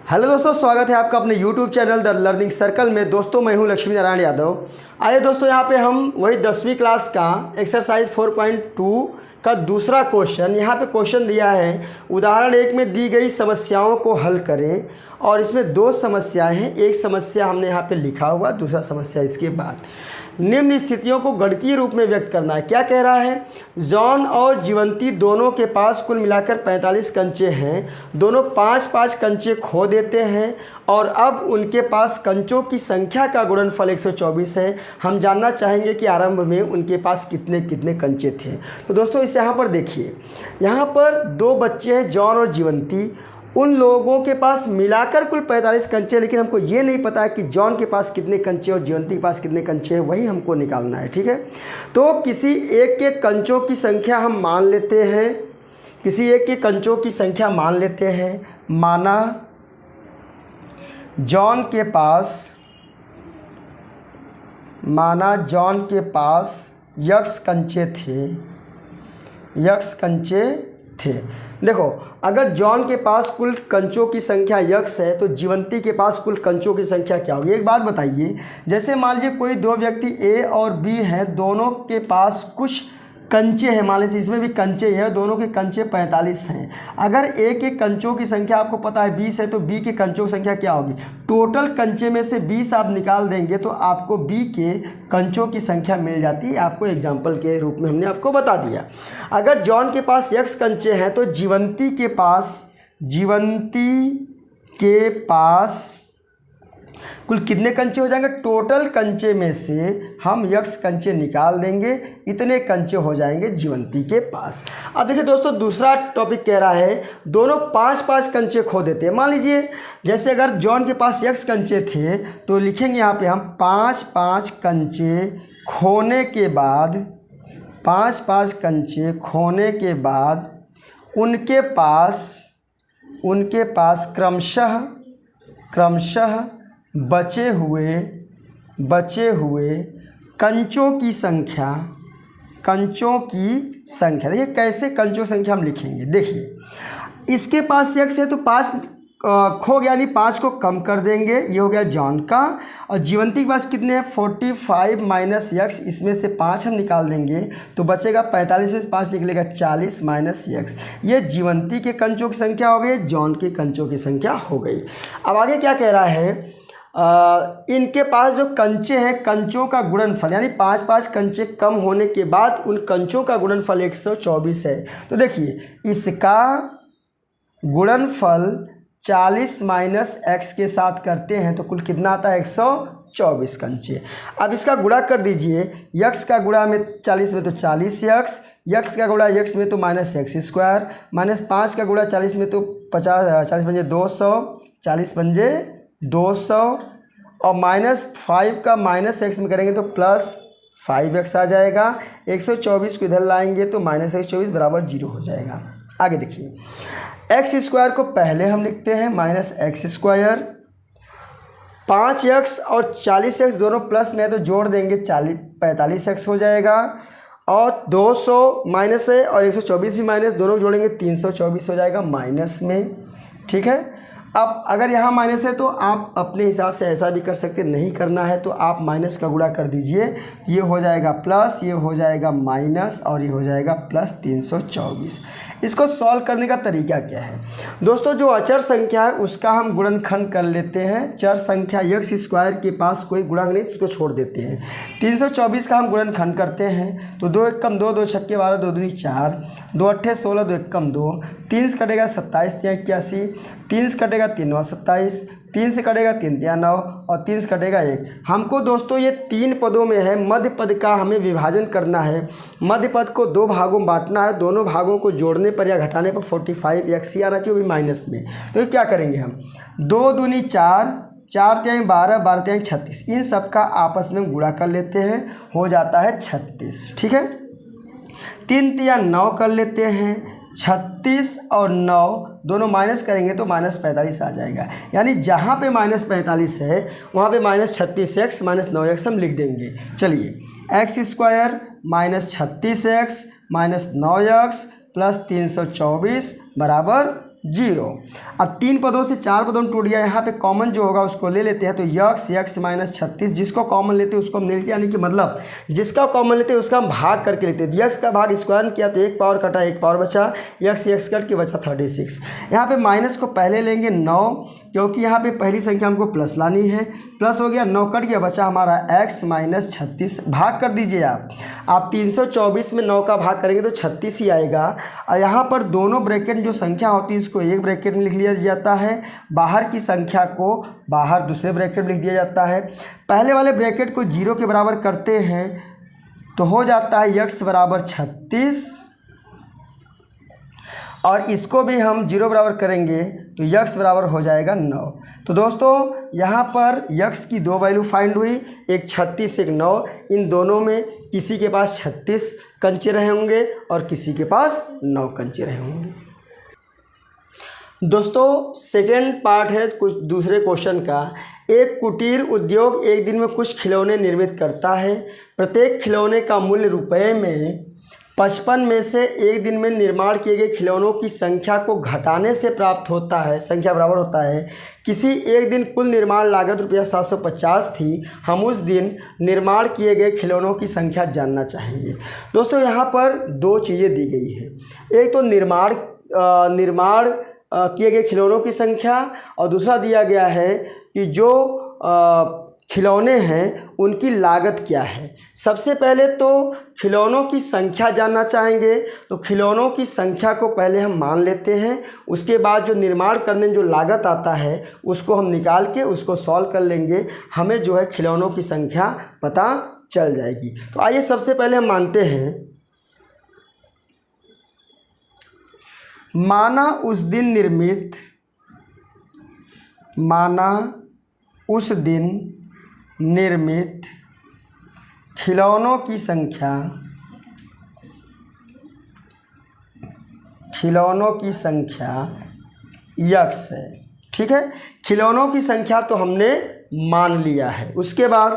Hello दोस्तों, स्वागत है आपका अपने YouTube channel the learning circle में। दोस्तों मैं हूं लक्ष्मी नारायण यादव। आइए दोस्तों, यहाँ पे हम वही 10वीं क्लास का एक्सरसाइज 4.2 का दूसरा क्वेश्चन, यहाँ पे क्वेश्चन दिया है उदाहरण 1 में दी गई समस्याओं को हल करें। और इसमें दो समस्याएं हैं, एक समस्या हमने यहाँ पे लिखा हुआ, दूसरा समस्या इसके बाद। निम्न स्थितियों को गणितीय रूप में व्यक्त करना है। क्या कह रहा है? जॉन और जीवंती दोनों के पास कुल मिलाकर 45 कंचे हैं। दोनों 5-5 कंचे खो देते हैं और अब उनके पास कंचों की संख्या का गुणनफल 124 है। हम जानना चाहेंगे कि आरंभ में उनके पास कितने कितने कंचे थे। तो दोस्तों इस यहाँ पर देखिए, यहाँ पर दो बच्चे हैं, जॉन और जीवंती। उन लोगों के पास मिलाकर कुल 45 कंचे, लेकिन हमको ये नहीं पता है कि जॉन के पास कितने कंचे और जीवंती के पास कितने कंचे हैं, वही हमको निकालना है। ठीक है, तो किसी एक के कंचों की संख्या हम मान लेते हैं, किसी एक के कंचों की संख्या मान लेते हैं। माना जॉन के पास यक्स कंचे थे। देखो, अगर जॉन के पास कुल कंचों की संख्या यक्स है तो जीवंती के पास कुल कंचों की संख्या क्या होगी? एक बात बताइए, जैसे मान लीजिए कोई दो व्यक्ति ए और बी हैं, दोनों के पास कुछ कंचे हैं, मान लीजिए इसमें भी कंचे हैं, दोनों के कंचे 45 हैं। अगर ए के कंचों की संख्या आपको पता है 20 है, तो बी के कंचों की संख्या क्या होगी? टोटल कंचे में से 20 आप निकाल देंगे तो आपको बी के कंचों की संख्या मिल जाती है। आपको एग्जाम्पल के रूप में हमने आपको बता दिया। अगर जॉन के पास यक्स कंचे हैं तो जीवंती के पास कुल कितने कंचे हो जाएंगे? टोटल कंचे में से हम यक्स कंचे निकाल देंगे, इतने कंचे हो जाएंगे जीवंती के पास। अब देखिए दोस्तों, दूसरा टॉपिक कह रहा है दोनों 5-5 कंचे खो देते हैं। मान लीजिए जैसे अगर जॉन के पास यक्स कंचे थे तो लिखेंगे यहाँ पे हम 5-5 कंचे खोने के बाद, 5-5 कंचे खोने के बाद उनके पास क्रमशः बचे हुए कंचों की संख्या। देखिए कैसे कंचों संख्या हम लिखेंगे। देखिए, इसके पास यक्स है तो 5 खो गया, यानी 5 को कम कर देंगे, ये हो गया जॉन का। और जीवंती के पास कितने हैं? 45 माइनस यक्स, इसमें से 5 हम निकाल देंगे तो बचेगा 45 में से 5 निकलेगा 40 माइनस यक्स। ये जीवंती के कंचों की संख्या हो गई, जॉन के कंचों की संख्या हो गई। अब आगे क्या कह रहा है? इनके पास जो कंचे हैं, कंचों का गुणनफल, यानी 5-5 कंचे कम होने के बाद उन कंचों का गुणनफल 124 है। तो देखिए इसका गुणनफल 40 माइनस एक्स के साथ करते हैं तो कुल कितना आता है? 124 कंचे। अब इसका गुणा कर दीजिए, यक्स का गुणा में 40 में तो 40 यक्स, यक्स का गुणा यक्स में तो माइनस एक्स स्क्वायर, माइनस 5 का गुणा 40 में तो 50, 40 पंजे 200, 40 पंजे 200, और माइनस 5 का माइनस एक्स में करेंगे तो प्लस 5x आ जाएगा। 124 को इधर लाएंगे तो माइनस 124 बराबर 0 हो जाएगा। आगे देखिए, एक्स स्क्वायर को पहले हम लिखते हैं माइनस एक्स स्क्वायर, 5x और 40x दोनों प्लस में है तो जोड़ देंगे 45x हो जाएगा। और 200 माइनस है और 124 भी माइनस, दोनों जोड़ेंगे 324 हो जाएगा माइनस में। ठीक है, अब अगर यहाँ माइनस है तो आप अपने हिसाब से ऐसा भी कर सकते, नहीं करना है तो आप माइनस का गुणा कर दीजिए, ये हो जाएगा प्लस, ये हो जाएगा माइनस और ये हो जाएगा प्लस 324। इसको सॉल्व करने का तरीका क्या है दोस्तों? जो अचर संख्या है उसका हम गुणनखंड कर लेते हैं। चर संख्या यक्स स्क्वायर के पास कोई गुणांक नहीं, उसको छोड़ देते हैं। 324 का हम गुणनखंड करते हैं तो 2 एकम 2, 2 छक्के 12, 2 दूनी 4, 2 अट्ठे 16, 2 एकम 2, 3 से कटेगा 27, 3 81, 3 से कटेगा 3 9 27, 3 से कटेगा 3 3 9 और 3 से कटेगा 1। हमको दोस्तों ये 3 पदों में है, मध्य पद का हमें विभाजन करना है। मध्य पद को 2 भागों में बांटना है, दोनों भागों को जोड़ने पर या घटाने पर 45 एक्स ही आना चाहिए, वो भी माइनस में। तो क्या करेंगे हम? 2 दूनी 4, 4 तिहाई 12, 12 तिहाई 36, इन सब का आपस में गुणा कर लेते हैं, हो जाता है 36। ठीक है, 3 तिया 9 कर लेते हैं, 36 और 9 दोनों माइनस करेंगे तो माइनस 45 आ जाएगा। यानी जहाँ पे माइनस 45 है वहाँ पे माइनस 36x माइनस 9x हम लिख देंगे। चलिए, x square minus 36x minus 9x plus 324 बराबर 0। अब 3 पदों से 4 पदों में टूट गया, यहाँ पे कॉमन जो होगा उसको ले लेते हैं, तो x माइनस 36, जिसको कॉमन लेते हैं उसको हम ले लेते हैं, यानी कि मतलब जिसका कॉमन लेते हैं उसका हम भाग करके लेते हैं। x का भाग स्क्वायर किया तो 1 पावर कटा 1 पावर बचा, x कट के बचा 36। यहाँ पे माइनस को पहले लेंगे 9, क्योंकि यहाँ पे पहली संख्या हमको प्लस लानी है, प्लस हो गया, 9 कट गया, बचा हमारा x माइनस 36। भाग कर दीजिए आप 324 में 9 का भाग करेंगे तो 36 ही आएगा। और यहाँ पर दोनों ब्रैकेट जो संख्या होती है इसको एक ब्रैकेट में लिख लिया जाता है, बाहर की संख्या को बाहर दूसरे ब्रैकेट में लिख दिया जाता है। पहले वाले ब्रैकेट को 0 के बराबर करते हैं तो हो जाता है x बराबर 36, और इसको भी हम 0 बराबर करेंगे तो x बराबर हो जाएगा 9। तो दोस्तों यहाँ पर x की 2 वैल्यू फाइंड हुई, एक 36 एक 9। इन दोनों में किसी के पास 36 कंचे रहे होंगे और किसी के पास 9 कंचे रहे होंगे। दोस्तों सेकेंड पार्ट है कुछ दूसरे क्वेश्चन का। एक कुटीर उद्योग एक दिन में कुछ खिलौने निर्मित करता है। प्रत्येक खिलौने का मूल्य रुपए में 55 में से एक दिन में निर्माण किए गए खिलौनों की संख्या को घटाने से प्राप्त होता है, संख्या बराबर होता है। किसी एक दिन कुल निर्माण लागत रुपया 750 थी। हम उस दिन निर्माण किए गए खिलौनों की संख्या जानना चाहेंगे। दोस्तों यहाँ पर 2 चीज़ें दी गई है, एक तो निर्माण किए गए खिलौनों की संख्या, और दूसरा दिया गया है कि जो खिलौने हैं उनकी लागत क्या है। सबसे पहले तो खिलौनों की संख्या जानना चाहेंगे, तो खिलौनों की संख्या को पहले हम मान लेते हैं, उसके बाद जो निर्माण करने में जो लागत आता है उसको हम निकाल के उसको सॉल्व कर लेंगे, हमें जो है खिलौनों की संख्या पता चल जाएगी। तो आइए सबसे पहले हम मानते हैं, माना उस दिन निर्मित खिलौनों की संख्या x है। ठीक है, खिलौनों की संख्या तो हमने मान लिया है। उसके बाद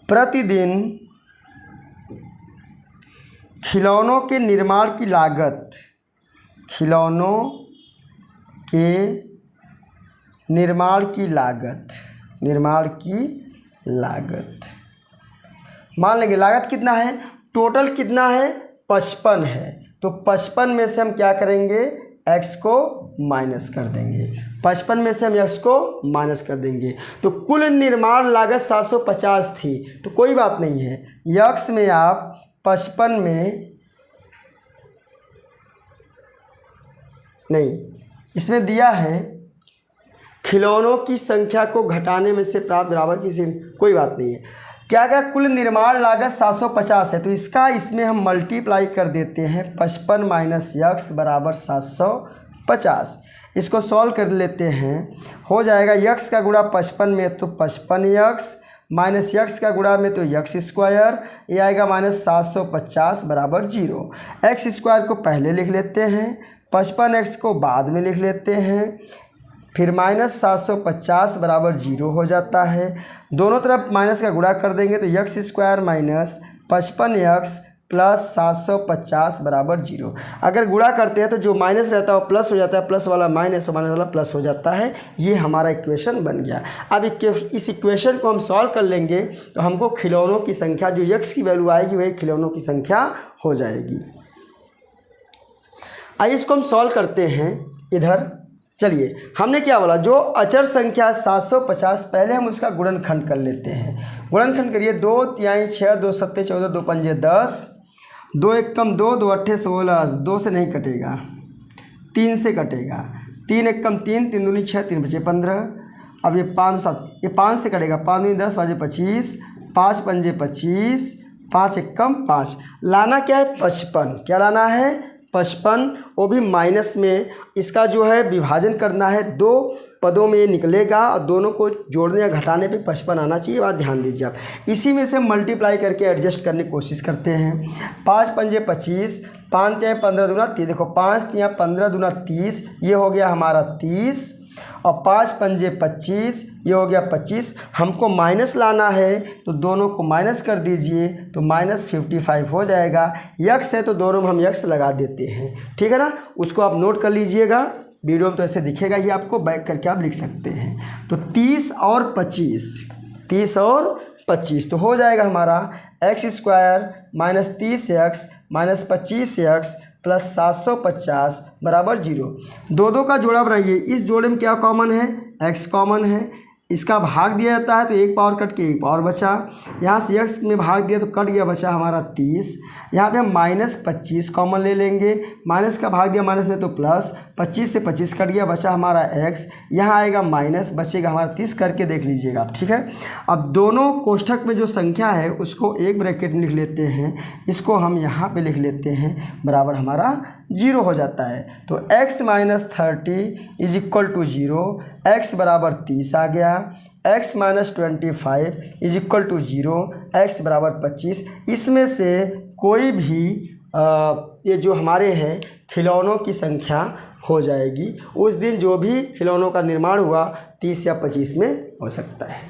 प्रतिदिन खिलौनों के निर्माण की लागत मान लेंगे। लागत कितना है, टोटल कितना है, 55 है। तो 55 में से हम क्या करेंगे, x को माइनस कर देंगे। 55 में से हम x को माइनस कर देंगे तो कुल निर्माण लागत 750 थी। तो कोई बात नहीं है, x में आप 55 में नहीं, इसमें दिया है खिलौनों की संख्या को घटाने में से प्राप्त बराबर किसी, कोई बात नहीं है। क्या क्या, कुल निर्माण लागत 750 है, तो इसका इसमें हम मल्टीप्लाई कर देते हैं। 55 माइनस x बराबर 750। इसको सॉल्व कर लेते हैं, हो जाएगा x का गुणा 55 में तो 55x माइनस x का गुणा में तो x स्क्वायर, ये आएगा माइनस 750 बराबर 0। x स्क्वायर को पहले लिख लेते हैं, 55x को बाद में लिख लेते हैं, फिर माइनस 750 बराबर 0 हो जाता है। दोनों तरफ माइनस का गुणा कर देंगे तो x square minus 55x plus 750 बराबर 0। अगर गुणा करते हैं तो जो माइनस रहता है वो प्लस हो जाता है, प्लस वाला माइनस और माइनस वाला प्लस हो जाता है। ये हमारा इक्वेशन बन गया। अब इस इक्वेशन को हम सॉल्व कर लेंगे तो हमको खिलौनों की संख्या जो x की वैल्यू आएगी वही खिलौनों की संख्या हो जाएगी। आइए इसको हम सॉल्व करते हैं। इधर चलिए, हमने क्या बोला, जो अचर संख्या 750 पहले हम उसका गुणनखंड कर लेते हैं। गुणनखंड करिए, 2 तिहाई 6, 2 सत्ते 14, 2 पंजे 10, 2 एक कम 2, 2 अट्ठे 16, 2 से नहीं कटेगा, 3 से कटेगा, 3 एक कम 3, 3 दूनी 6, 3 बचे 15। अब ये 5 7, ये 5 से कटेगा, 5 दूनी 10, 5 25, 5 पंजे 25, 5 एक कम 5। लाना क्या है, 55। क्या लाना है, 55, वो भी माइनस में। इसका जो है विभाजन करना है, 2 पदों में ये निकलेगा और दोनों को जोड़ने या घटाने पे 55 आना चाहिए। बात ध्यान दीजिए आप। इसी में से मल्टीप्लाई करके एडजस्ट करने की कोशिश करते हैं। 5 पंजे 25, 5 तिहाई 15 दूना 30, देखो 5 तिहाई 15 दूना 30, ये हो गया हमारा 30। और 5 पंजे 25, ये हो गया 25। हमको माइनस लाना है तो दोनों को माइनस कर दीजिए तो -55 हो जाएगा। यक्स है तो दोनों में हम यक्स लगा देते हैं, ठीक है ना। उसको आप नोट कर लीजिएगा, वीडियो में तो ऐसे दिखेगा ही, आपको बैक करके आप लिख सकते हैं। तो 30 और 25 तो हो जाएगा हमारा x² minus 30x minus 25x plus 750 बराबर 0। दो का जोड़ा बनाइए। इस जोड़े में क्या कॉमन है? x कॉमन है। इसका भाग दिया जाता है तो एक पावर कट के एक पावर बचा। यहाँ से x में भाग दिया तो कट गया, बचा हमारा 30। यहाँ पे हम -25 कॉमन ले लेंगे। माइनस का भाग दिया माइनस में तो प्लस, 25 से 25 कट गया, बचा हमारा x। यहाँ आएगा माइनस, बचेगा हमारा 30, करके देख लीजिएगा, ठीक है। अब दोनों कोष्ठक में जो संख्या है उसको एक ब्रैकेट में लिख लेते हैं, इसको हम यहाँ पे लिख लेते हैं, बराबर हमारा 0 हो जाता है। तो x - 30 = 0, x बराबर 30 आ गया। x - 25 = 0, x बराबर 25। इसमें से कोई भी ये जो हमारे हैं खिलौनों की संख्या हो जाएगी। उस दिन जो भी खिलौनों का निर्माण हुआ 30 या 25 में हो सकता है।